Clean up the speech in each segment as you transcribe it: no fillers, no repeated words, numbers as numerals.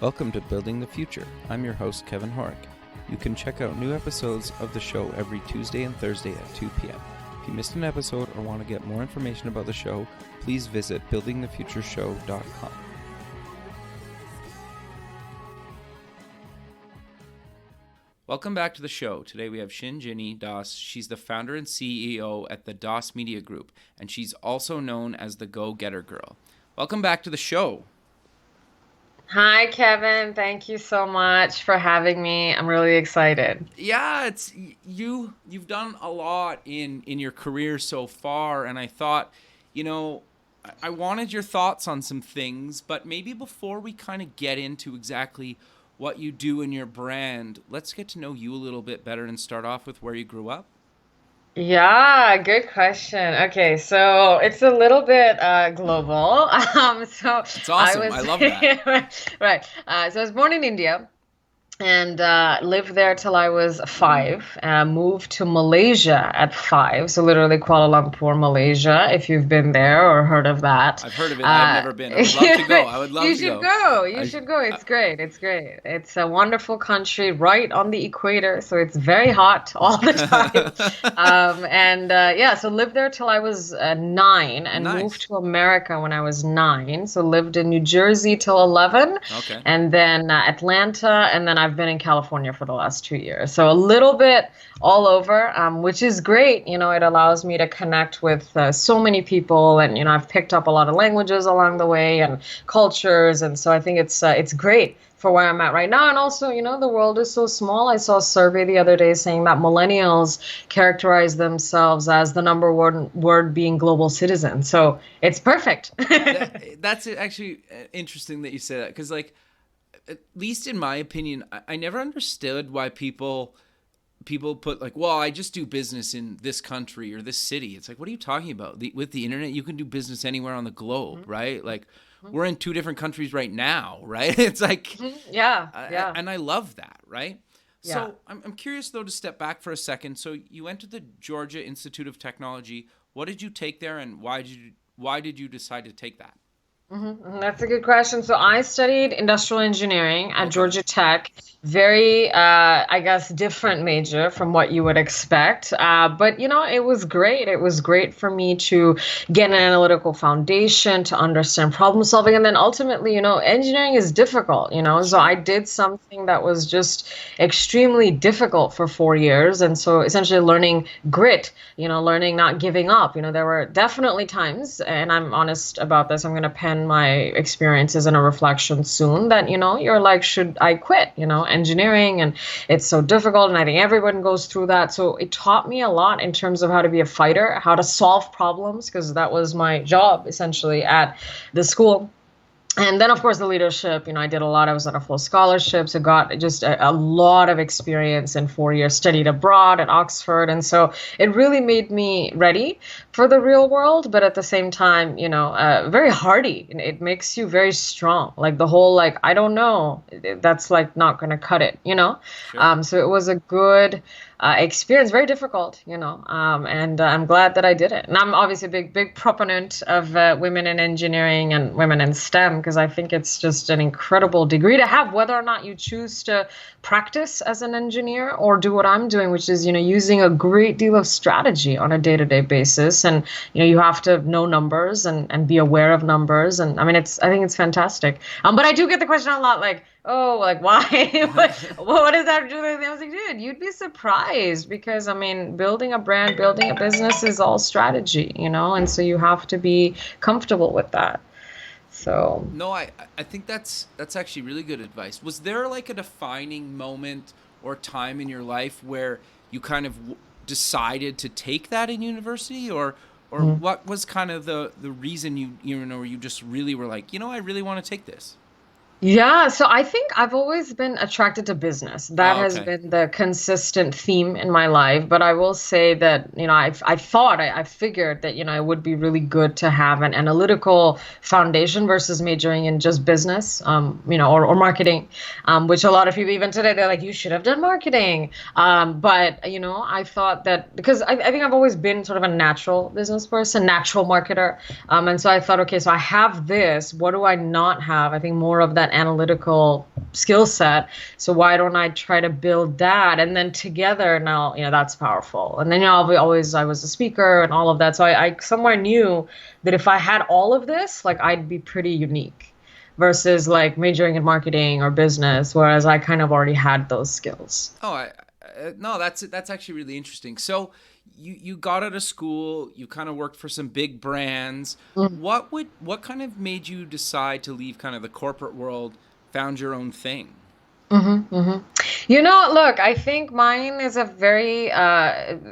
Welcome to Building the Future. I'm your host, Kevin Horick. You can check out new episodes of the show every Tuesday and Thursday at 2 p.m. If you missed an episode or want to get more information about the show, please visit buildingthefutureshow.com. Welcome back to the show. Today we have Shinjini Das. She's the founder and CEO at the Das Media Group, and she's also known as the Gogetter Girl. Welcome back to the show. Hi, Kevin. Thank you so much for having me. I'm really excited. Yeah, it's you've done a lot in your career so far, and I thought, I wanted your thoughts on some things, but maybe before we kind of get into exactly what you do in your brand, let's get to know you a little bit better and start off with where you grew up. Yeah, good question. Okay, so it's a little bit global. So It's awesome. I love that. right. So I was born in India and lived there till I was 5. Moved to Malaysia at 5. So literally Kuala Lumpur, Malaysia, if you've been there or heard of that. I've heard of it. I've never been. I would love to go. I would love You to should go. go. You should go. It's great. It's great. It's a wonderful country right on the equator, so it's very hot all the time. So lived there till I was 9 and Nice. moved to America when I was 9. So lived in New Jersey till 11, Okay. and then Atlanta, and then I've been in California for the last 2 years. So a little bit all over, which is great. It allows me to connect with so many people, and I've picked up a lot of languages along the way and cultures, and so I think it's great for where I'm at right now. And also, the world is so small. I saw a survey the other day saying that millennials characterize themselves as the number one word being global citizen. So it's perfect. That's actually interesting that you say that, because at least in my opinion, I never understood why people put I just do business in this country or this city. It's like, what are you talking about? With the internet, you can do business anywhere on the globe, right? Like, we're in 2 different countries right now, right? It's like, Yeah. and I love that, right? Yeah. So I'm curious, though, to step back for a second. So you went to the Georgia Institute of Technology. What did you take there, and why did you decide to take that? That's a good question. So I studied industrial engineering at Okay. Georgia Tech. Very, I guess, different major from what you would expect. But, it was great. It was great for me to get an analytical foundation, to understand problem solving. And then ultimately, engineering is difficult, So I did something that was just extremely difficult for 4 years. And so essentially learning grit, learning not giving up. There were definitely times, and I'm honest about this, I'm going to pen my experiences in a reflection soon, that you're like, should I quit engineering, and it's so difficult, and I think everyone goes through that. So it taught me a lot in terms of how to be a fighter, how to solve problems, because that was my job essentially at the school. And then, of course, the leadership, I did a lot. I was on a full scholarship, so got just a lot of experience in 4 years, studied abroad at Oxford. And so it really made me ready for the real world, but at the same time, very hardy. And it makes you very strong. Like the whole, I don't know, that's not going to cut it, Sure. So it was a good experience, very difficult, and I'm glad that I did it. And I'm obviously a big proponent of women in engineering and women in STEM, because I think it's just an incredible degree to have, whether or not you choose to practice as an engineer or do what I'm doing, which is, using a great deal of strategy on a day-to-day basis. And, you have to know numbers and be aware of numbers. And I mean, I think it's fantastic. But I do get the question a lot, why? what does that have to do with anything? I was like, dude, you'd be surprised, because building a brand, building a business is all strategy, and so you have to be comfortable with that. So No, I think that's actually really good advice. Was there a defining moment or time in your life where you kind of decided to take that in university, or what was kind of the reason you just really were like, I really want to take this? Yeah, so I think I've always been attracted to business. That Oh, has okay. been the consistent theme in my life. But I will say that, I figured that, it would be really good to have an analytical foundation versus majoring in just business, or marketing, which a lot of people, even today, they're like, you should have done marketing. But, I thought that, because I think I've always been sort of a natural business person, natural marketer. And so I thought, okay, so I have this. What do I not have? I think more of that that analytical skill set. So why don't I try to build that? And then together now, that's powerful. And then, I was a speaker and all of that. So I somewhere knew that if I had all of this, like I'd be pretty unique versus like majoring in marketing or business, whereas I kind of already had those skills. Oh, no, that's actually really interesting. So you got out of school, you kind of worked for some big brands. What kind of made you decide to leave kind of the corporate world, found your own thing? Look, I think mine is a very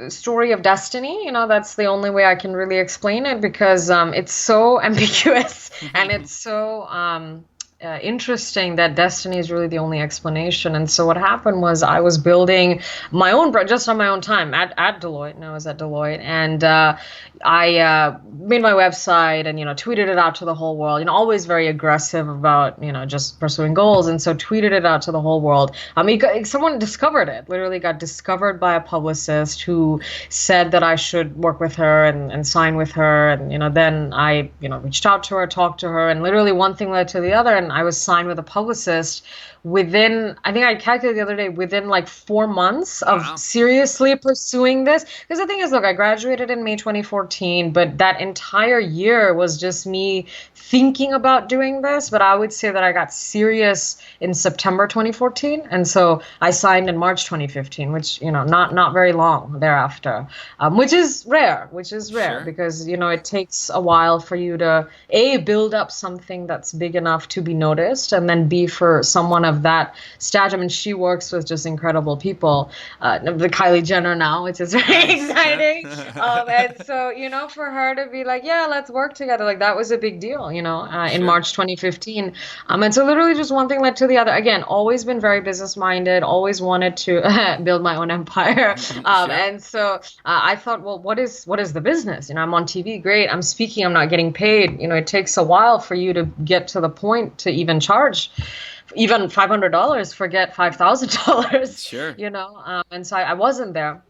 story of destiny. That's the only way I can really explain it because it's so ambiguous and it's so interesting that destiny is really the only explanation. And so what happened was I was building my own brand just on my own time at Deloitte. And I was at Deloitte, and I made my website and tweeted it out to the whole world. Always very aggressive about just pursuing goals, and so tweeted it out to the whole world. Someone discovered it. Literally got discovered by a publicist who said that I should work with her and sign with her. And then I reached out to her, talked to her, and literally one thing led to the other. And I was signed with a publicist within, I think I calculated the other day, within like 4 months of seriously pursuing this. Because the thing is, look, I graduated in May 2014, but that entire year was just me thinking about doing this. But I would say that I got serious in September 2014. And so I signed in March 2015, which, not very long thereafter, which is rare Sure. because, it takes a while for you to, A, build up something that's big enough to be noticed, and then B, for someone of that stature. I mean, she works with just incredible people, the Kylie Jenner now, which is very exciting. And so, for her to be like, yeah, let's work together, like that was a big deal, in March 2015. And so literally just one thing led to the other. Again, always been very business minded, always wanted to build my own empire. And so I thought, well, what is the business? I'm on TV, great. I'm speaking, I'm not getting paid. It takes a while for you to get to the point to even charge even $500, forget $5,000. Sure. And so I wasn't there.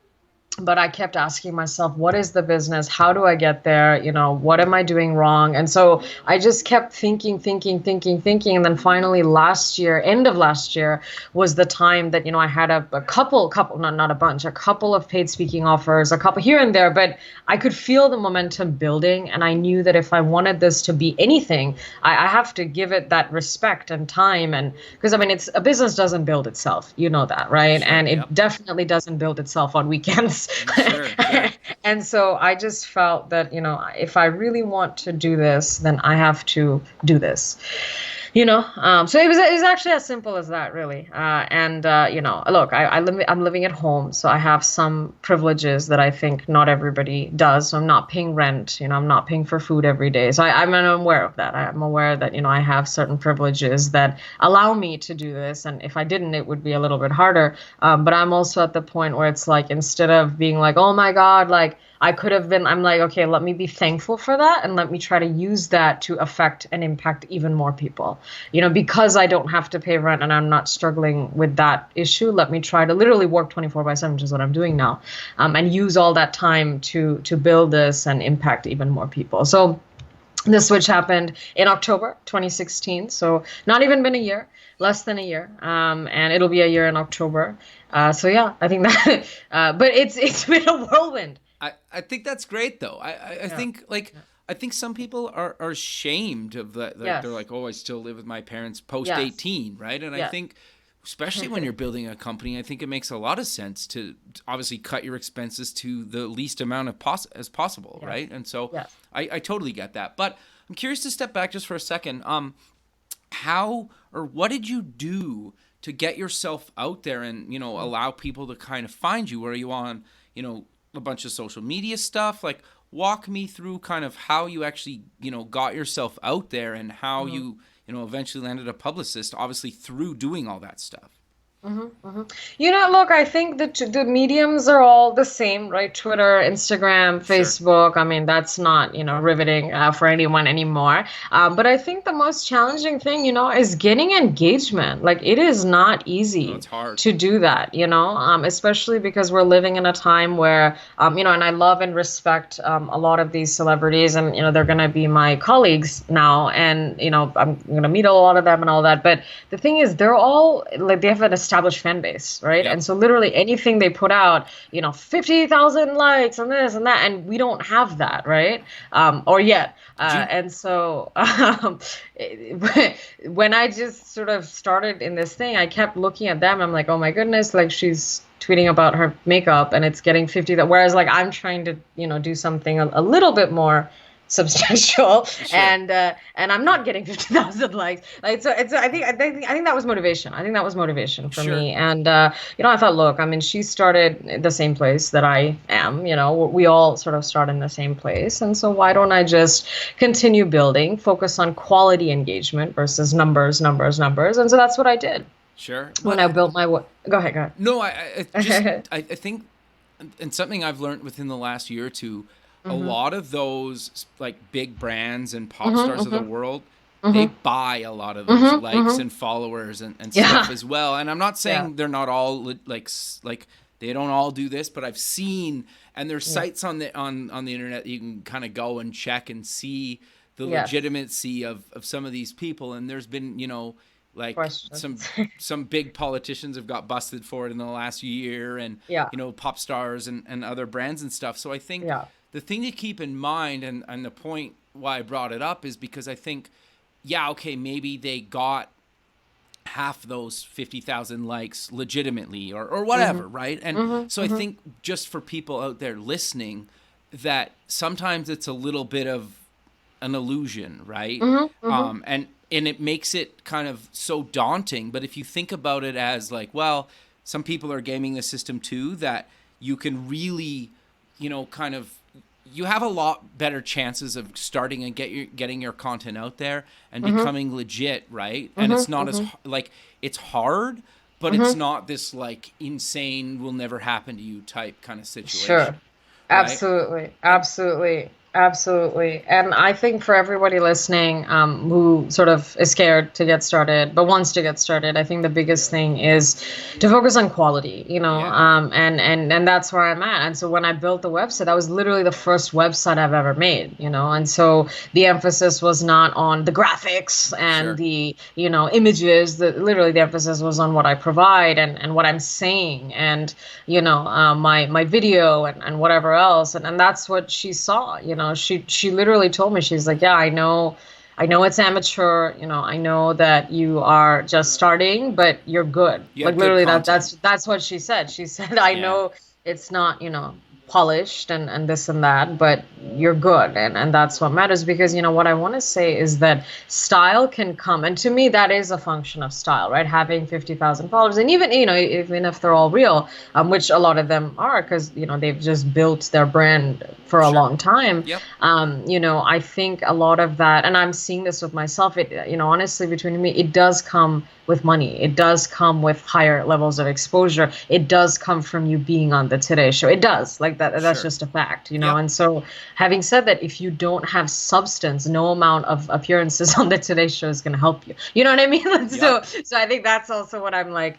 But I kept asking myself, what is the business? How do I get there? What am I doing wrong? And so I just kept thinking. And then finally end of last year was the time that, I had a couple, not a bunch, a couple of paid speaking offers, a couple here and there, but I could feel the momentum building. And I knew that if I wanted this to be anything, I have to give it that respect and time. And because a business doesn't build itself, that, right? Sure, and it definitely doesn't build itself on weekends. Sure. And so I just felt that, if I really want to do this, then I have to do this. So it was actually as simple as that, really. Look, I'm living at home, so I have some privileges that I think not everybody does. So I'm not paying rent, I'm not paying for food every day. So I'm aware of that. I'm aware that, I have certain privileges that allow me to do this. And if I didn't, it would be a little bit harder. But I'm also at the point where it's like, instead of being like, oh my God, like, I could have been, I'm like, okay, let me be thankful for that and let me try to use that to affect and impact even more people. Because I don't have to pay rent and I'm not struggling with that issue, let me try to literally work 24/7, which is what I'm doing now, and use all that time to build this and impact even more people. So the switch happened in October 2016, so not even been a year, less than a year, and it'll be a year in October. So yeah, I think that, but it's been a whirlwind. I think that's great though. I think I think some people are ashamed of that. Yes. They're like, oh, I still live with my parents post Yes. 18, right? And I think, especially when you're building a company, I think it makes a lot of sense to obviously cut your expenses to the least amount of as possible, Yes. right? And so Yes. I totally get that. But I'm curious to step back just for a second. How or what did you do to get yourself out there and, allow people to kind of find you? Were you on, a bunch of social media stuff? Like, walk me through kind of how you actually, got yourself out there and how you, eventually landed a publicist, obviously through doing all that stuff. Look, I think the mediums are all the same, right? Twitter, Instagram, Sure. Facebook. I mean, that's not, riveting for anyone anymore. But I think the most challenging thing, is getting engagement. Like, it is not No, easy it's hard. to do that, especially because we're living in a time where, and I love and respect a lot of these celebrities, and, they're going to be my colleagues now, and, I'm going to meet a lot of them and all that. But the thing is, they're all like they have an established fan base, right? Yep. And so literally anything they put out, 50,000 likes and this and that, and we don't have that, right? Or yet. Do you, And so when I just sort of started in this thing, I kept looking at them. I'm like, oh my goodness, like she's tweeting about her makeup and it's getting 50. Whereas like I'm trying to, do something a little bit more substantial, sure. and I'm not getting 50,000 likes. Like so, I think that was motivation. I think that was motivation for Sure. me. And I thought, look, I mean, she started in the same place that I am. We all sort of start in the same place, and so why don't I just continue building, focus on quality engagement versus numbers, numbers, numbers, and so that's what I did Sure. when But I built my. Go ahead, go no, ahead. I think, and something I've learned within the last year or two, a Mhm. lot of those like big brands and pop Mhm. stars of the Mhm. world, they Mhm. buy a lot of those Mhm. likes Mhm. and followers and stuff Yeah. as well. And I'm not Yeah. saying they're not all like they don't all do this, but I've seen, and there's Yeah. sites on the internet that you can kind of go and check and see the Yes. legitimacy of some of these people. And there's been, like Questions. some big politicians have got busted for it in the last year, and Yeah. pop stars and other brands and stuff. So I think Yeah. the thing to keep in mind, and the point why I brought it up, is because I think, yeah, okay, maybe they got half those 50,000 likes legitimately, or Mhm. whatever, right? And Mhm. so I Mhm. think, just for people out there listening, that sometimes it's a little bit of an illusion, right? Mhm. Mhm. And it makes it kind of so daunting. But if you think about it as like, well, some people are gaming the system too, that you can really, kind of, you have a lot better chances of starting and getting your content out there and Mhm. becoming legit, right? And it's Mhm. not as Mhm. like, it's hard, but it's Mhm. not this like insane will never happen to you type kind of Sure. situation, right? Absolutely. And Absolutely. Absolutely. And I think for everybody listening, who sort of is scared to get started but wants to get started, I think the biggest thing is to focus on quality, yeah, and that's where I'm at. And so when I built the website, that was literally the first website I've ever made, and so the emphasis was not on the graphics and sure. the, images. Literally the emphasis was on what I provide and what I'm saying, and my video and whatever else, and that's what she saw. She literally told me, she's like, yeah, I know it's amateur, I know that you are just starting, but you're good. You Like had good literally content. that's what she said. She said, I Yeah. know it's not, polished and this and that, but you're good, and that's what matters. Because what I want to say is that style can come, and to me that is a function of style, right? Having 50,000 followers, and even if they're all real, which a lot of them are, because they've just built their brand for a Sure. long time. Yep. I think a lot of that, and I'm seeing this with myself, it, honestly, between me, it does come with money. It does come with higher levels of exposure. It does come from you being on the Today Show. It does. Like that. That's Sure. just a fact, Yep. And so, having said that, if you don't have substance, no amount of appearances on the Today Show is going to help you. You know what I mean? Yep. So I think that's also what I'm like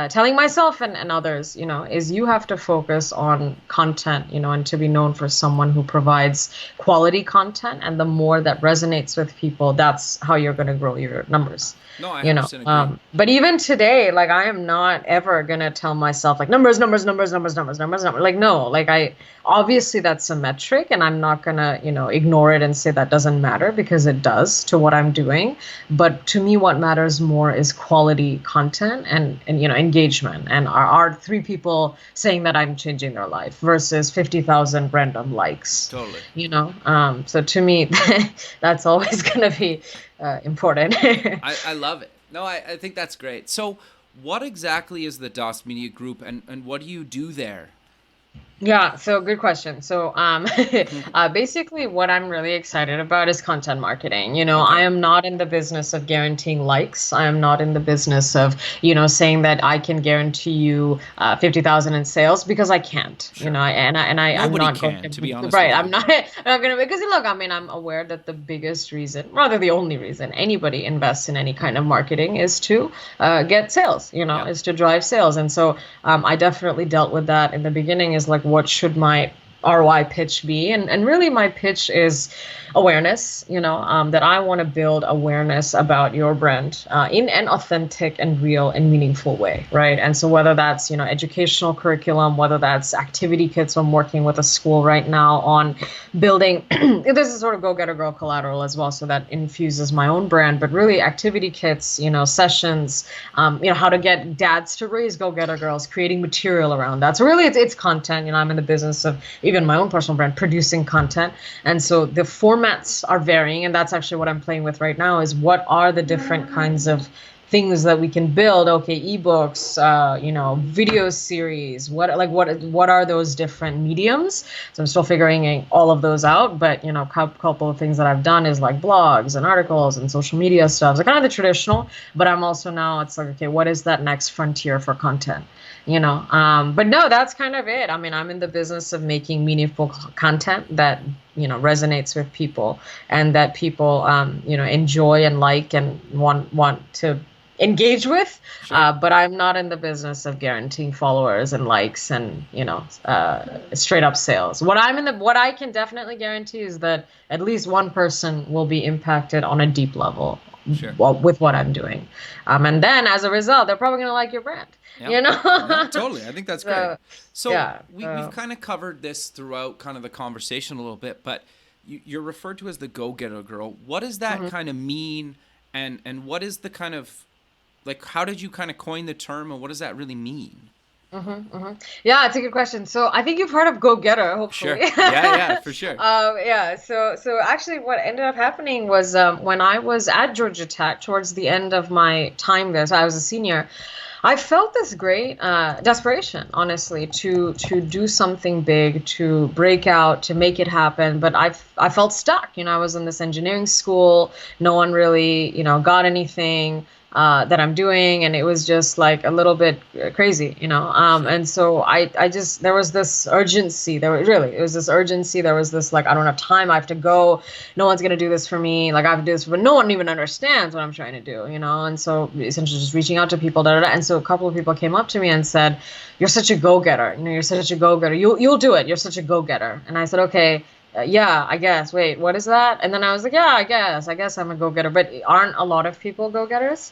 telling myself and others. Is you have to focus on content. And to be known for someone who provides quality content, and the more that resonates with people, that's how you're going to grow your numbers. No, I 100% agree. But even today, like I am not ever gonna tell myself like numbers, numbers, numbers, numbers, numbers, numbers, numbers. Like no, like I obviously that's a metric, and I'm not gonna ignore it and say that doesn't matter, because it does to what I'm doing. But to me, what matters more is quality content and engagement, and are three people saying that I'm changing their life versus 50,000 random likes. Totally. So to me, that's always gonna be important. I love it. No, I think that's great. So, what exactly is the DOS Media Group, and what do you do there? Yeah, so good question. So, Mhm. basically, what I'm really excited about is content marketing. I Okay. am not in the business of guaranteeing likes. I am not in the business of, saying that I can guarantee you 50,000 in sales because I can't. Sure. I'm Nobody not going can, to to be be honest right. with I'm you. not. I'm not going to because look, I mean, I'm aware that the biggest reason, rather the only reason anybody invests in any kind of marketing is to get sales. Yeah. Is to drive sales, and so I definitely dealt with that in the beginning is like, what should my ROI pitch be? And really, my pitch is awareness, that I want to build awareness about your brand in an authentic and real and meaningful way, right? And so, whether that's, educational curriculum, whether that's activity kits, I'm working with a school right now on building, this is sort of Go-Getter Girl collateral as well, so that infuses my own brand, but really activity kits, sessions, how to get dads to raise go-getter girls, creating material around that. So really, it's content. I'm in the business of even my own personal brand, producing content, and so the formats are varying, and that's actually what I'm playing with right now. Is what are the different kinds of things that we can build? Okay, ebooks, video series. What are those different mediums? So I'm still figuring all of those out, but couple of things that I've done is like blogs and articles and social media stuff. So kind of the traditional, but I'm also now it's like, okay, what is that next frontier for content? But no, that's kind of it. I mean, I'm in the business of making meaningful content that resonates with people and that people enjoy and like and want to engage with, Sure. but I'm not in the business of guaranteeing followers and likes and straight up sales. What I can definitely guarantee is that at least one person will be impacted on a deep level Sure. with what I'm doing, and then as a result, they're probably gonna like your brand. Yeah. You No, know, totally. I think that's great. so So yeah, we've kind of covered this throughout kind of the conversation a little bit, but you're referred to as the go-getter girl. What does that mhm. kind of mean? And what is the kind of like, how did you kind of coin the term and what does that really mean? Yeah, it's a good question. So I think you've heard of Go Getter, hopefully. Sure. Yeah, yeah, for sure. Yeah. So actually, what ended up happening was when I was at Georgia Tech towards the end of my time there, so I was a senior. I felt this great desperation, honestly, to do something big, to break out, to make it happen. But I felt stuck. I was in this engineering school. No one really, got anything that I'm doing, and it was just like a little bit crazy. Sure. And so I just there was this urgency. It was this urgency. There was this like, I don't have time. I have to go. No one's gonna do this for me. Like I have to do this, but no one even understands what I'm trying to do. And so essentially just reaching out to people. Da, da, da. And so a couple of people came up to me and said, "You're such a go-getter. You're such a go-getter. You'll do it. You're such a go-getter." And I said, "Okay." Yeah, I guess. Wait, what is that? And then I was like, yeah, I guess I'm a go-getter. But aren't a lot of people go-getters?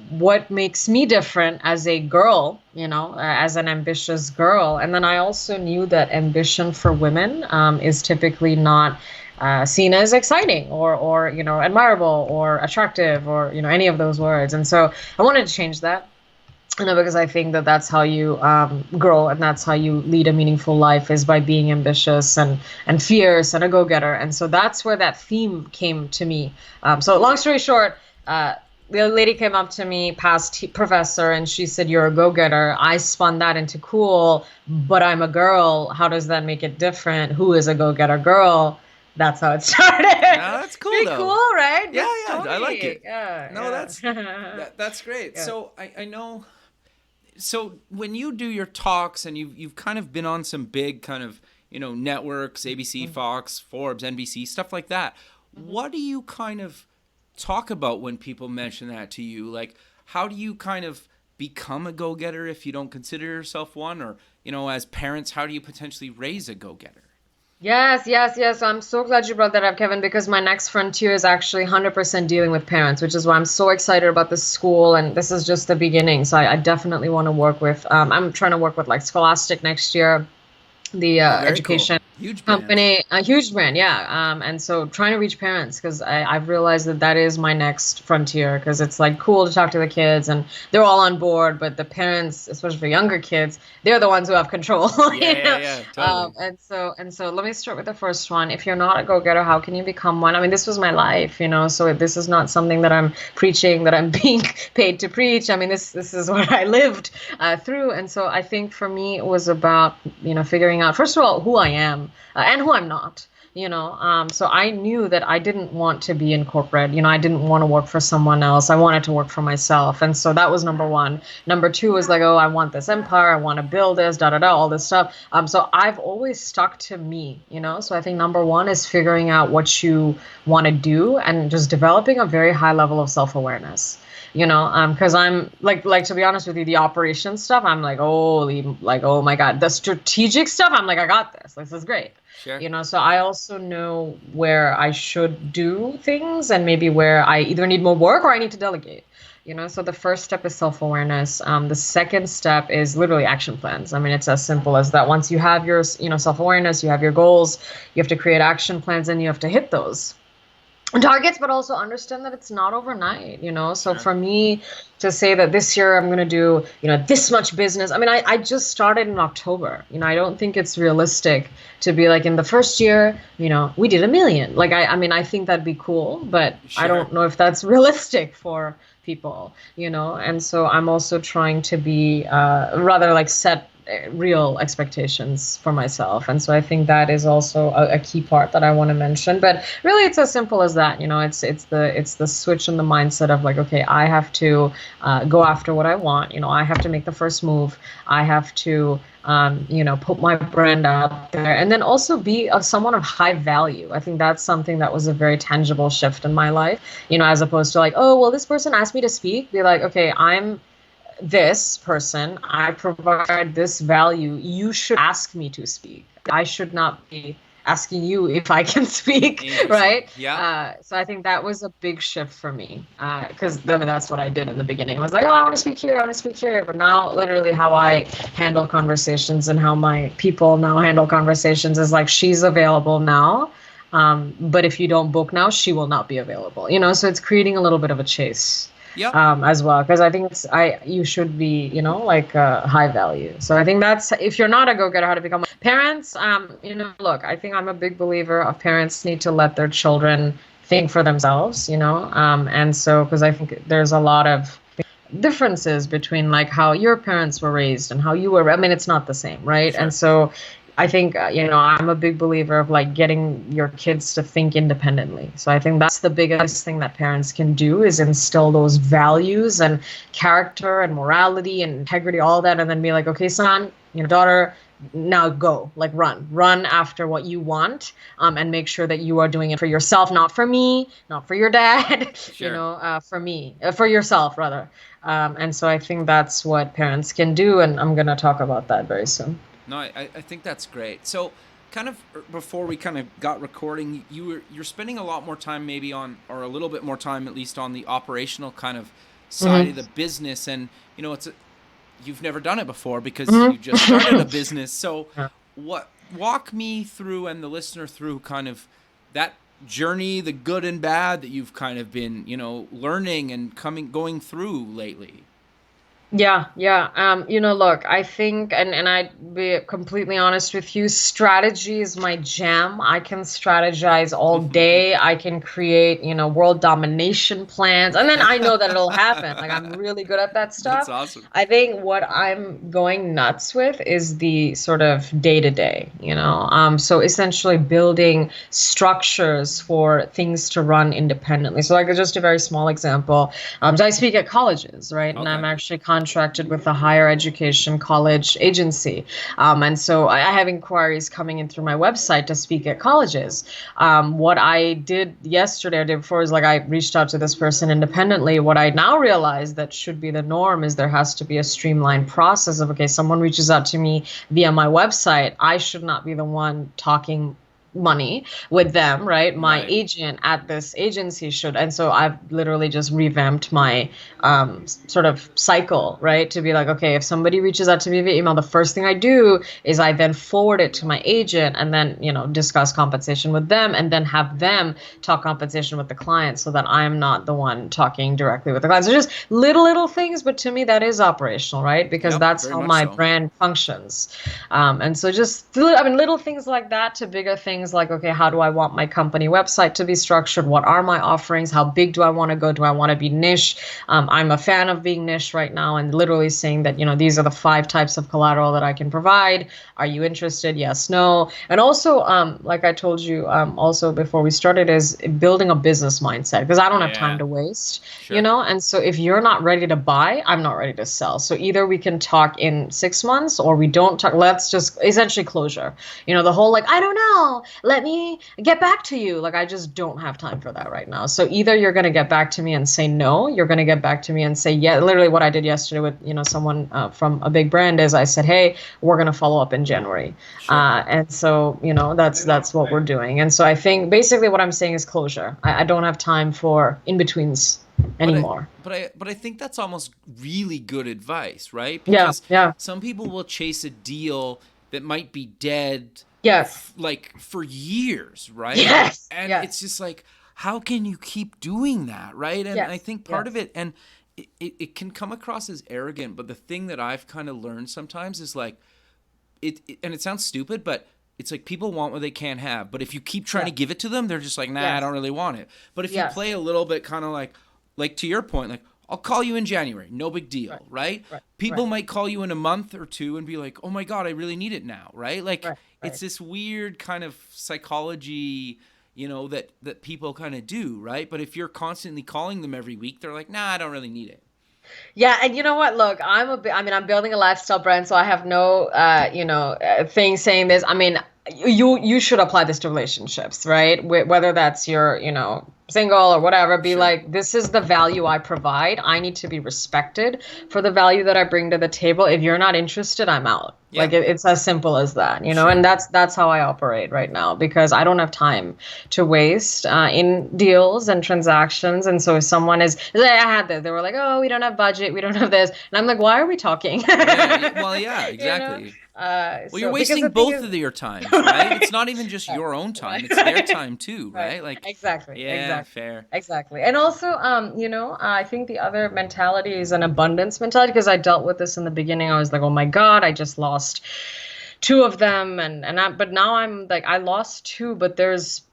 What makes me different as a girl, as an ambitious girl? And then I also knew that ambition for women is typically not seen as exciting or admirable or attractive or any of those words. And so I wanted to change that. Because I think that that's how you grow and that's how you lead a meaningful life is by being ambitious and fierce and a go-getter. And so that's where that theme came to me. So long story short, the lady came up to me, past professor, and she said, "You're a go-getter." I spun that into cool, but I'm a girl. How does that make it different? Who is a go-getter girl? That's how it started. No, that's cool Pretty though. cool, right? Yeah, Good yeah, I like story. it. No, Yeah, yeah. that's great. Yeah. So I know. So when you do your talks and you've kind of been on some big kind of networks, ABC, Mhm. Fox, Forbes, NBC, stuff like that, Mhm. what do you kind of talk about when people mention that to you? Like, how do you kind of become a go-getter if you don't consider yourself one, or as parents, how do you potentially raise a go-getter? Yes, yes, yes. I'm so glad you brought that up, Kevin, because my next frontier is actually 100% dealing with parents, which is why I'm so excited about this school. And this is just the beginning. So I definitely want to work with, I'm trying to work with like Scholastic next year, the Oh, very cool. education. Huge brand. company, a huge brand, yeah. And so trying to reach parents because I've realized that that is my next frontier because it's like cool to talk to the kids and they're all on board, but the parents, especially for younger kids, they're the ones who have control, Yeah, you yeah, know. yeah, totally. And so let me start with the first one. If you're not a go-getter, how can you become one? I mean, this was my life, you know. So this is not something that I'm preaching, that I'm being paid to preach. I mean, this is what I lived through, and so I think for me it was about figuring out first of all who I am and who I'm not. So I knew that I didn't want to be in corporate. I didn't want to work for someone else. I wanted to work for myself. And so that was number one. Number two was like, oh, I want this empire. I want to build this, da da da, all this stuff. So I've always stuck to me. So I think number one is figuring out what you want to do and just developing a very high level of self-awareness. Because I'm like to be honest with you, the operation stuff, I'm like, holy, like, oh my God, the strategic stuff, I'm like, I got this. This is great. Sure. So I also know where I should do things and maybe where I either need more work or I need to delegate. So the first step is self-awareness. The second step is literally action plans. I mean, it's as simple as that. Once you have your, self-awareness, you have your goals, you have to create action plans and you have to hit those targets, but also understand that it's not overnight. So Sure. for me to say that this year I'm going to do, this much business. I mean, I just started in October. I don't think it's realistic to be like in the first year, we did 1 million. Like, I mean, I think that'd be cool, but I Sure. don't know if that's realistic for people, and so I'm also trying to be rather like set real expectations for myself. And so I think that is also a key part that I want to mention. But really it's as simple as that. It's the switch in the mindset of like, okay, I have to go after what I want. I have to make the first move. I have to put my brand out there and then also be someone of high value. I think that's something that was a very tangible shift in my life, as opposed to like, oh, well, this person asked me to speak. Be like, okay, I'm this person, I provide this value. You should ask me to speak. I should not be asking you if I can speak, right? Yeah. So I think that was a big shift for me because I mean, that's what I did in the beginning. I was like, oh, I want to speak here, I want to speak here. But now literally how I handle conversations and how my people now handle conversations is like, she's available now. But if you don't book now, she will not be available, so it's creating a little bit of a chase. Yep. As well, because I think you should be, like high value. So I think that's, if you're not a go-getter, how to become parents. Look, I think I'm a big believer of parents need to let their children think for themselves. And so because I think there's a lot of differences between like how your parents were raised and how you were. I mean, it's not the same, right? Sure. And so I think, I'm a big believer of like getting your kids to think independently. So I think that's the biggest thing that parents can do is instill those values and character and morality and integrity, all that. And then be like, okay, son, daughter, now go, like run after what you want, and make sure that you are doing it for yourself, not for me, not for your dad, Sure. for me, for yourself rather. And so I think that's what parents can do. And I'm going to talk about that very soon. No, I think that's great. So, kind of before we kind of got recording, you're spending a lot more time maybe on, or a little bit more time at least on the operational kind of side of the business, and you've never done it before because you just started a business. So, walk me through and the listener through kind of that journey, the good and bad that you've kind of been learning and going through lately. Yeah. Look, I think, and I'd be completely honest with you, strategy is my jam. I can strategize all day. I can create, world domination plans. And then I know that it'll happen. Like, I'm really good at that stuff. That's awesome. I think what I'm going nuts with is the sort of day to day, so essentially building structures for things to run independently. So like just a very small example. So I speak at colleges, right? Okay. And I'm actually contracted with a higher education college agency. And so I have inquiries coming in through my website to speak at colleges. What I did yesterday or day before is like I reached out to this person independently. What I now realize that should be the norm is there has to be a streamlined process of, okay, someone reaches out to me via my website. I should not be the one talking money with them, right? My Right. agent at this agency should. And so I've literally just revamped my sort of cycle, right? To be like, okay, if somebody reaches out to me via email, the first thing I do is I then forward it to my agent and then, discuss compensation with them and then have them talk compensation with the client so that I'm not the one talking directly with the client. So just little things, but to me that is operational, right? Because Yep. that's Very how much my so. brand functions. And so just, I mean, little things like that to bigger things like, okay, how do I want my company website to be structured? What are my offerings? How big do I want to go? Do I want to be niche? I'm a fan of being niche right now and literally saying that, these are the 5 types of collateral that I can provide. Are you interested? Yes, no. And also, like I told you, also before we started, is building a business mindset because I don't have time Yeah. to waste, Sure. And so if you're not ready to buy, I'm not ready to sell. So either we can talk in 6 months or we don't talk. Let's just essentially closure. The whole like, I don't know, let me get back to you. Like, I just don't have time for that right now. So either you're going to get back to me and say no, you're going to get back to me and say, yeah, literally what I did yesterday with, someone from a big brand is I said, hey, we're going to follow up in January. Sure. And so, that's what we're doing. And so I think basically what I'm saying is closure. I don't have time for in-betweens anymore. But I think that's almost really good advice, right? Yeah, Because yeah. some people will chase a deal that might be dead Yes. like for years, right? Yes. And Yes. it's just like, how can you keep doing that, right? And I Yes. think part of Yes. it, and it can come across as arrogant, but the thing that I've kind of learned sometimes is like, and it sounds stupid, but it's like people want what they can't have. But if you keep trying to Yes. give it to them, they're just like, nah, I Yes. don't really want it. But if you Yes. play a little bit kind of like to your point, like, I'll call you in January, no big deal, right? Right. People Right. might call you in a month or two and be like, oh my God, I really need it now, right? Like, Right. it's Right. this weird kind of psychology, that people kind of do, right? But if you're constantly calling them every week, they're like, nah, I don't really need it. Yeah, and you know what? Look, I mean, I'm building a lifestyle brand, so I have no, thing saying this. I mean, you should apply this to relationships, right? Whether that's your, single or whatever, be Sure. like, this is the value I provide. I need to be respected for the value that I bring to the table. If you're not interested, I'm out. Yeah. Like it's as simple as that, Sure. and that's how I operate right now because I don't have time to waste in deals and transactions. And so if someone I had this, they were like, oh, we don't have budget, we don't have this, and I'm like, why are we talking? Yeah. Well, yeah, You know? exactly. Well, you're So because wasting the thing both is, of your times, right? It's not even just your own time; it's their time too, right. right? Like, Exactly. yeah, Exactly. fair. Exactly. And also, I think the other mentality is an abundance mentality because I dealt with this in the beginning. I was like, oh my God, I just lost 2 of them. But now I'm like, I lost 2, but there's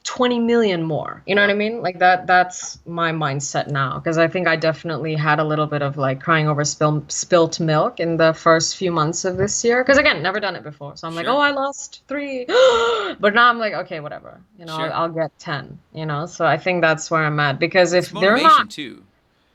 20 million more. You know what I Yep. mean? Like that's my mindset now. Because I think I definitely had a little bit of like crying over spilt milk in the first few months of this year. Because again, never done it before. So I'm like, oh, Sure. I lost 3. But now I'm like, okay, whatever. Sure. I'll get 10, So I think that's where I'm at. Because It's if they're motivation not, too.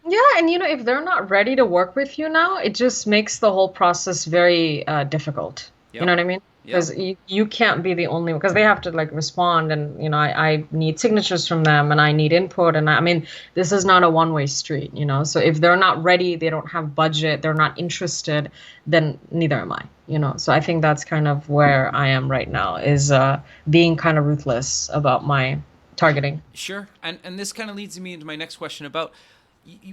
yeah, and if they're not ready to work with you now, it just makes the whole process very difficult. You know Yep. what I mean? Yep. Because you can't be the only one, because they have to like respond, and I need signatures from them, and I need input, and I mean, this is not a one-way street, So if they're not ready, they don't have budget, they're not interested, then neither am I. So I think that's kind of where I am right now, is being kind of ruthless about my targeting. Sure. And this kind of leads me into my next question about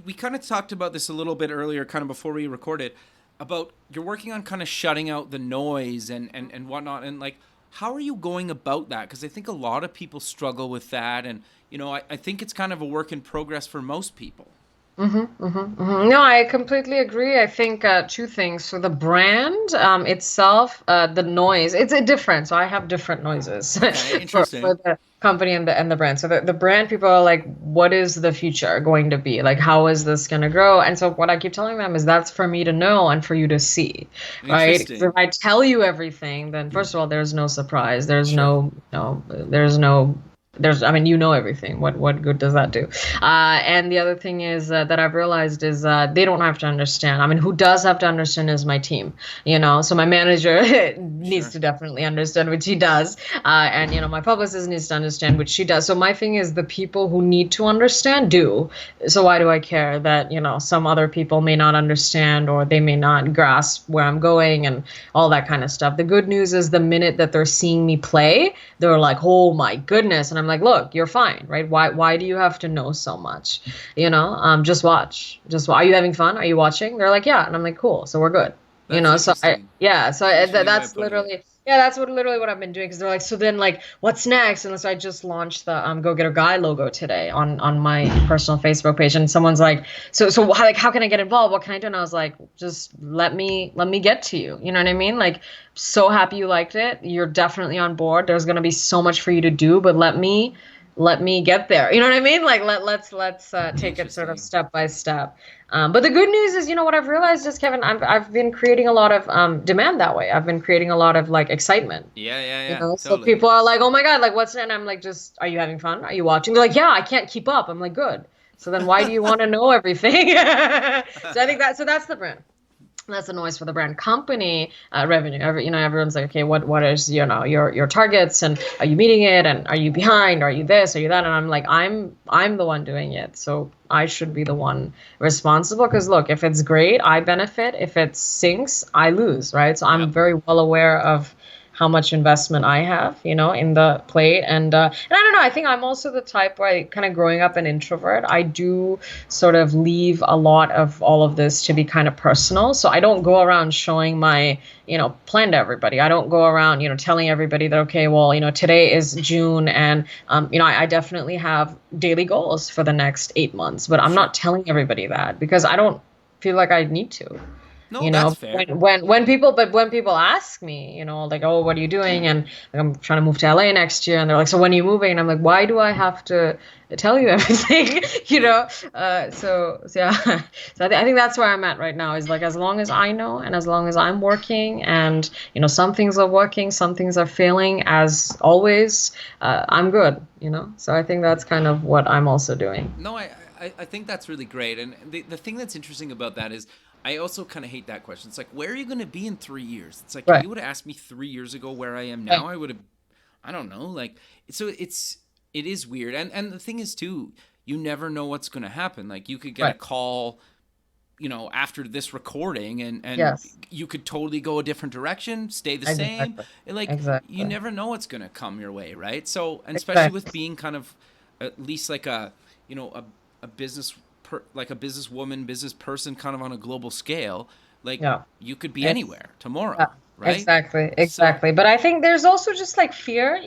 we kind of talked about this a little bit earlier, kind of before we recorded, about you're working on kind of shutting out the noise and whatnot. And like, how are you going about that? Because I think a lot of people struggle with that. And, I think it's kind of a work in progress for most people. No, I completely agree. I think 2 things. So the brand itself, the noise, it's a different. So I have different noises Okay, for interesting. the company and the brand. So the brand people are like, what is the future going to be? Like, how is this going to grow? And so what I keep telling them is that's for me to know and for you to see, right? 'Cause if Interesting. I tell you everything, then first of all, there's no surprise. There's Sure. no, there's no I mean, you know everything. What good does that do? And the other thing is that I've realized is they don't have to understand. I mean, who does have to understand is my team, So my manager needs Sure. to definitely understand, which he does. And, my publicist needs to understand, which she does. So my thing is the people who need to understand do. So why do I care that, some other people may not understand or they may not grasp where I'm going and all that kind of stuff. The good news is the minute that they're seeing me play, they're like, oh my goodness. And I'm like, look, you're fine, right? Why do you have to know so much? Just watch. Are you having fun? Are you watching? They're like, yeah. And I'm like, cool. So we're good. That's So interesting. It's an interesting way of that's putting it. literally, yeah, that's what literally what I've been doing. Because they're like, so then like, what's next? And so I just launched the Go-Getter Guy logo today on my personal Facebook page, and someone's like, so how can I get involved? What can I do? And I was like, just let me get to you. You know what I mean? Like, so happy you liked it. You're definitely on board. There's gonna be so much for you to do, but let me get there. You know what I mean? Like let's take it sort of Interesting. step by step. But the good news is, what I've realized is, Kevin, I've been creating a lot of demand that way. I've been creating a lot of like excitement. Yeah, yeah, yeah. So Totally. people are like, "Oh my God, like what's that?" And I'm like, "Just are you having fun? Are you watching?" They're like, "Yeah, I can't keep up." I'm like, "Good." So then why do you want to know everything? So I think that's the brand. That's the noise for the brand. Company revenue. Everyone's like, okay, what is your targets, and are you meeting it, and are you behind? Are you this? Are you that? And I'm like, I'm the one doing it, so I should be the one responsible. Because look, if it's great, I benefit. If it sinks, I lose, right? So I'm Yep. very well aware of how much investment I have, in the plate. And I don't know, I think I'm also the type where kind of growing up an introvert, I do sort of leave a lot of all of this to be kind of personal. So I don't go around showing my, plan to everybody. I don't go around, telling everybody that, okay, well, today is June and, I definitely have daily goals for the next 8 months, but I'm Sure. not telling everybody that because I don't feel like I need to. No, that's fair. When people ask me, like, oh, what are you doing? And like, I'm trying to move to LA next year, and they're like, so when are you moving? And I'm like, why do I have to tell you everything? Yeah. So yeah. So I think that's where I'm at right now, is like, as long as I know and as long as I'm working, and some things are working, some things are failing, as always, I'm good. So I think that's kind of what I'm also doing. No, I think that's really great. And the thing that's interesting about that is I also kind of hate that question. It's like, where are you going to be in 3 years? It's like, if Right. you would have asked me 3 years ago where I am Right. now, I would have, I don't know. Like, so it is weird. And the thing is, too, you never know what's going to happen. Like, you could get a Right. call, after this recording, and Yes. you could totally go a different direction, stay the same. Exactly. And, like, you Exactly. never know what's going to come your way, right? So, and especially with Exactly. being kind of at least like a business like a businesswoman, business person, kind of on a global scale, like Yeah. you could be It's anywhere yeah, tomorrow, right? exactly, So exactly. But I think there's also just like fear,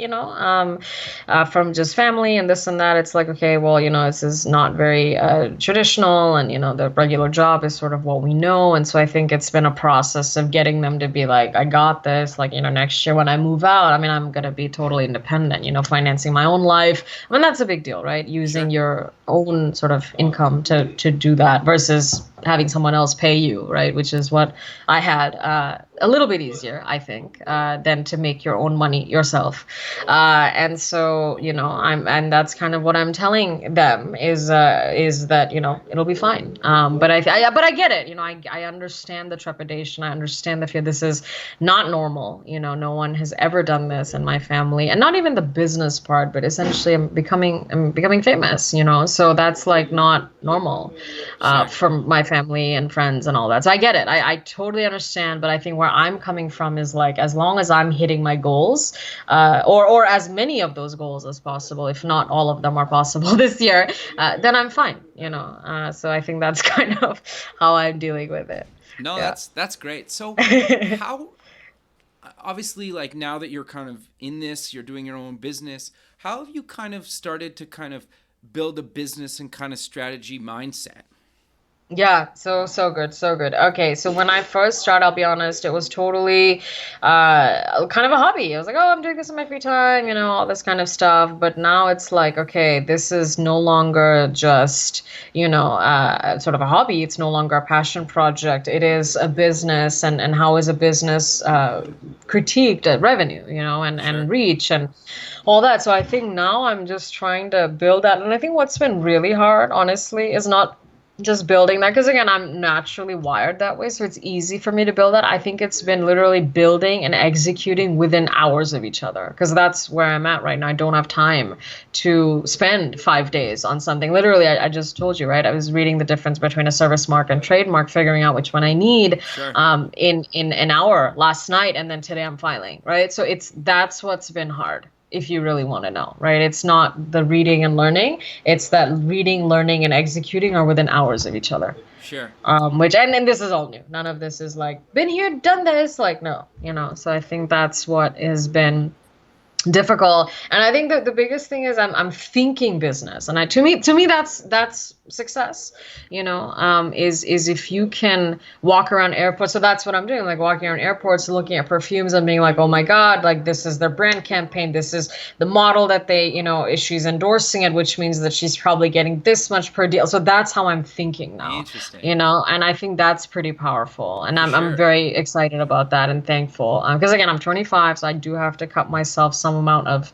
from just family and this and that. It's like, okay, well, this is not very traditional, and the regular job is sort of what we know. And so I think it's been a process of getting them to be like, I got this. Like, next year when I move out, I mean, I'm gonna be totally independent. Financing my own life. I mean, that's a big deal, right? Using sure. your own sort of income to do that versus having someone else pay you, right? Which is what I had. A little bit easier, I think, than to make your own money yourself. And so, and that's kind of what I'm telling them is that, it'll be fine. But I get it. I understand the trepidation. I understand the fear. This is not normal. No one has ever done this in my family, and not even the business part, but essentially I'm becoming famous. So that's like not normal Sure. from my family and friends and all that. So I get it. I totally understand. But I think where I'm coming from is like, as long as I'm hitting my goals, or as many of those goals as possible, if not all of them are possible this year, then I'm fine. So I think that's kind of how I'm dealing with it. No, Yeah. that's great. So how obviously, like, now that you're kind of in this, you're doing your own business, how have you kind of started to kind of build a business and kind of strategy mindset? Yeah, so good, so good. Okay, so when I first started, I'll be honest, it was totally kind of a hobby. I was like, oh, I'm doing this in my free time, all this kind of stuff. But now it's like, okay, this is no longer just, sort of a hobby. It's no longer a passion project. It is a business, and how is a business critiqued at revenue, and Sure. reach and all that. So I think now I'm just trying to build that. And I think what's been really hard, honestly, is not just building that, because again, I'm naturally wired that way, so it's easy for me to build that. I think it's been literally building and executing within hours of each other, because that's where I'm at right now. I don't have time to spend 5 days on something. Literally, I just told you, right? I was reading the difference between a service mark and trademark, figuring out which one I need Sure. in an hour last night, and then today I'm filing, right? So that's what's been hard, if you really want to know, right? It's not the reading and learning. It's that reading, learning, and executing are within hours of each other. Sure. Which, and this is all new. None of this is like, been here, done this. Like, no, So I think that's what has been difficult. And I think that the biggest thing is I'm thinking business, and to me that's success, is if you can walk around airports. So that's what I'm doing, like walking around airports, looking at perfumes and being like, oh my god, like this is their brand campaign, this is the model that they, she's endorsing it, which means that she's probably getting this much per deal. So that's how I'm thinking now, Interesting. and I think that's pretty powerful, and For I'm sure. very excited about that and thankful, because again, I'm 25, so I do have to cut myself some amount of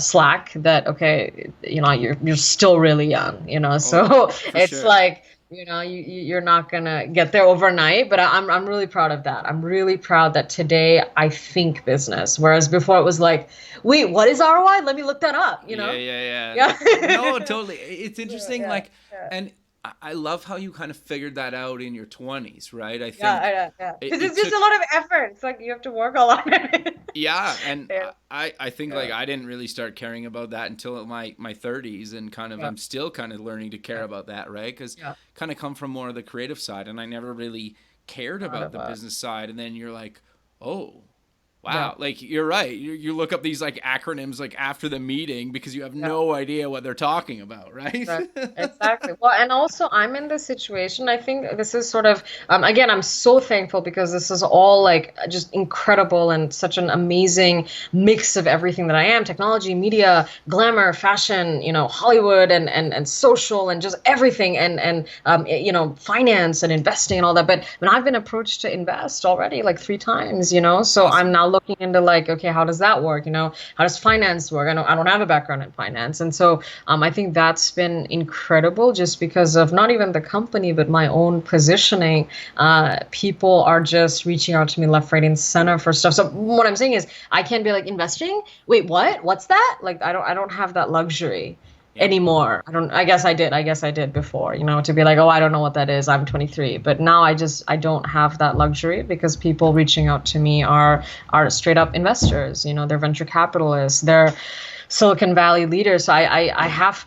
slack, that okay, you're still really young, Oh, so for it's sure. like, you're not gonna get there overnight. But I'm really proud of that. I'm really proud that today I think business, whereas before it was like, wait, what is ROI? Let me look that up. Yeah, yeah, yeah. Yeah. No, totally. It's interesting. Yeah, Like, yeah. and I love how you kind of figured that out in your 20s, right? I Yeah, think yeah. it, Because it it's just took, a lot of effort. It's like you have to work a lot. yeah. And Yeah, I think yeah, like I didn't really start caring about that until my 30s, and kind of yeah, I'm still kind of learning to care yeah, about that, right? Because yeah. kind of come from more of the creative side, and I never really cared Not about the about. business side. And then you're like, oh, Yeah, wow, like you're right. You look up these like acronyms like after the meeting because you have yeah. no idea what they're talking about, right? Exactly. Exactly. Well, and also I'm in this situation. I think this is sort of, again, I'm so thankful because this is all like just incredible and such an amazing mix of everything that I am: technology, media, glamour, fashion, Hollywood, and social, and just everything, and finance and investing and all that. But when I've been approached to invest already like 3 times, so I'm Awesome. now looking into like, okay, how does that work? How does finance work? I don't have a background in finance. And so I think that's been incredible, just because of not even the company, but my own positioning. People are just reaching out to me left, right, and center for stuff. So what I'm saying is, I can't be like, investing. Wait, what? What's that? Like, I don't have that luxury Yeah. anymore. I don't. I guess I did. I guess I did before. To be like, oh, I don't know what that is. I'm 23. But now I don't have that luxury, because people reaching out to me are straight up investors. They're venture capitalists. They're Silicon Valley leaders. So I have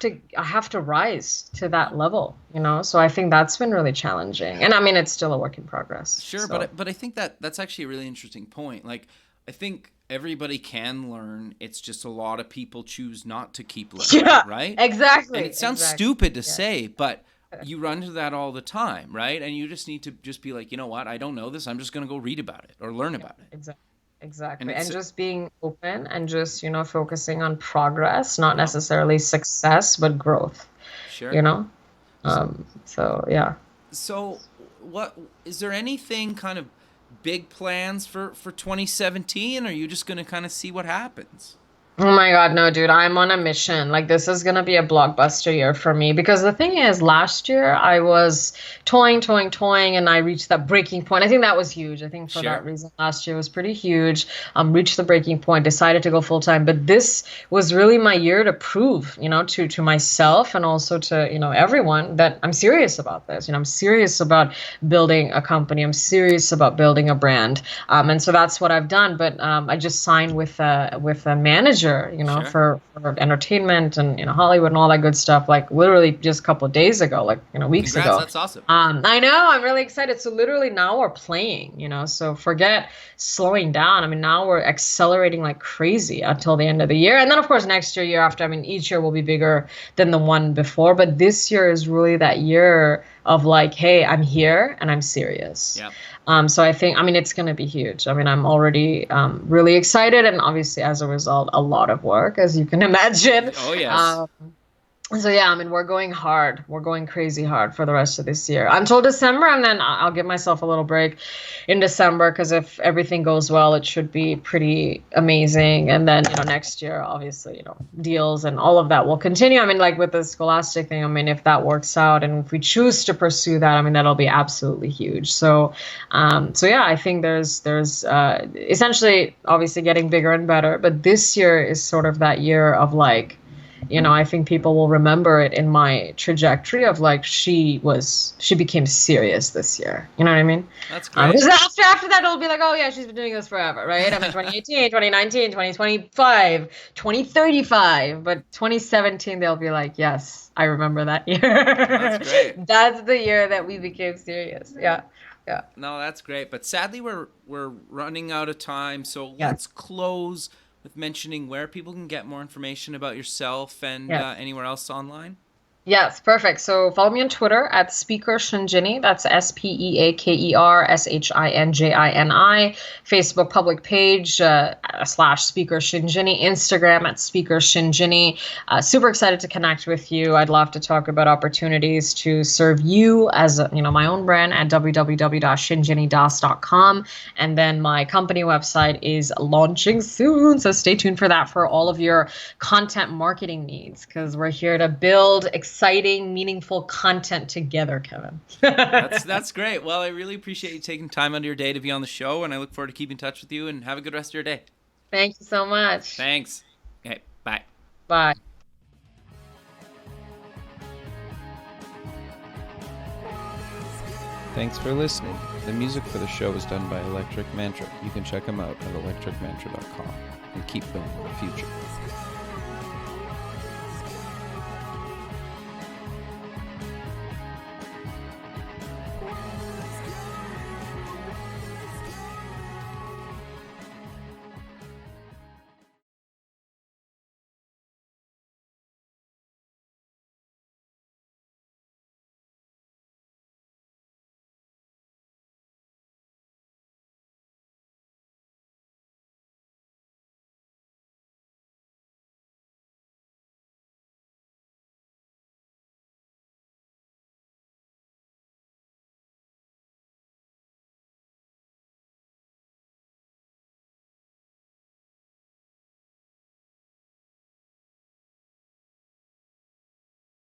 to rise to that level. So I think that's been really challenging. And I mean, it's still a work in progress. Sure, but So but I think that's actually a really interesting point. Like, I think everybody can learn. It's just a lot of people choose not to keep learning, yeah, right? And exactly, it sounds exactly. stupid to Yeah. say, but you run into that all the time, right? And you just need to just be like, you know what? I don't know this. I'm just going to go read about it or learn Yeah, about it. exactly. And Exactly. And it's just being open and just, focusing on progress, not yeah, necessarily success, but growth, you sure. know? So yeah. So, what is there anything kind of big plans for 2017? Or are you just going to kind of see what happens? Oh my God, no, dude, I'm on a mission. Like, this is gonna be a blockbuster year for me, because the thing is, last year I was toying, and I reached that breaking point. I think that was huge. I think for that Sure. reason, last year was pretty huge. Reached the breaking point, decided to go full time. But this was really my year to prove, to myself, and also to, everyone, that I'm serious about this. I'm serious about building a company. I'm serious about building a brand. And so that's what I've done. But I just signed with a manager, Sure. for entertainment and Hollywood and all that good stuff. Like, literally just a couple of days ago, like weeks Congrats. ago. That's awesome. I know, I'm really excited. So literally now we're playing. So forget slowing down. I mean, now we're accelerating like crazy until the end of the year, and then of course next year, year after. I mean, each year will be bigger than the one before, but this year is really that year of like, hey, I'm here and I'm serious. Yeah. So I think, I mean, it's going to be huge. I mean, I'm already really excited, and obviously, as a result, a lot of work, as you can imagine. Oh, yes. So yeah, I mean, we're going hard. We're going crazy hard for the rest of this year until December, and then I'll give myself a little break in December, because if everything goes well, it should be pretty amazing. And then, next year, obviously, deals and all of that will continue. I mean, like with the Scholastic thing, I mean, if that works out and if we choose to pursue that, I mean, that'll be absolutely huge. So yeah, I think there's essentially obviously getting bigger and better, but this year is sort of that year of like, I think people will remember it in my trajectory of like, she became serious this year. You know what I mean? That's great. Because after that, it'll be like, oh yeah, she's been doing this forever, right? I mean, 2018, 2019, 2025, 2035. But 2017, they'll be like, yes, I remember that year. That's great. That's the year that we became serious. Yeah. Yeah. No, that's great. But sadly, we're running out of time. So let's close with mentioning where people can get more information about yourself and anywhere else online. Yes, perfect. So follow me on Twitter at Speaker Shinjini. That's SpeakerShinjini. Facebook public page / Speaker Shinjini. Instagram at Speaker Shinjini. Super excited to connect with you. I'd love to talk about opportunities to serve you as my own brand at www.shinjinidas.com. And then my company website is launching soon, so stay tuned for that for all of your content marketing needs, because we're here to build exciting, meaningful content together, Kevin. That's great. Well, I really appreciate you taking time out of your day to be on the show, and I look forward to keeping in touch with you, and have a good rest of your day. Thank you so much. Thanks. Okay, bye. Bye. Thanks for listening. The music for the show is done by Electric Mantra. You can check them out at electricmantra.com and keep building the future.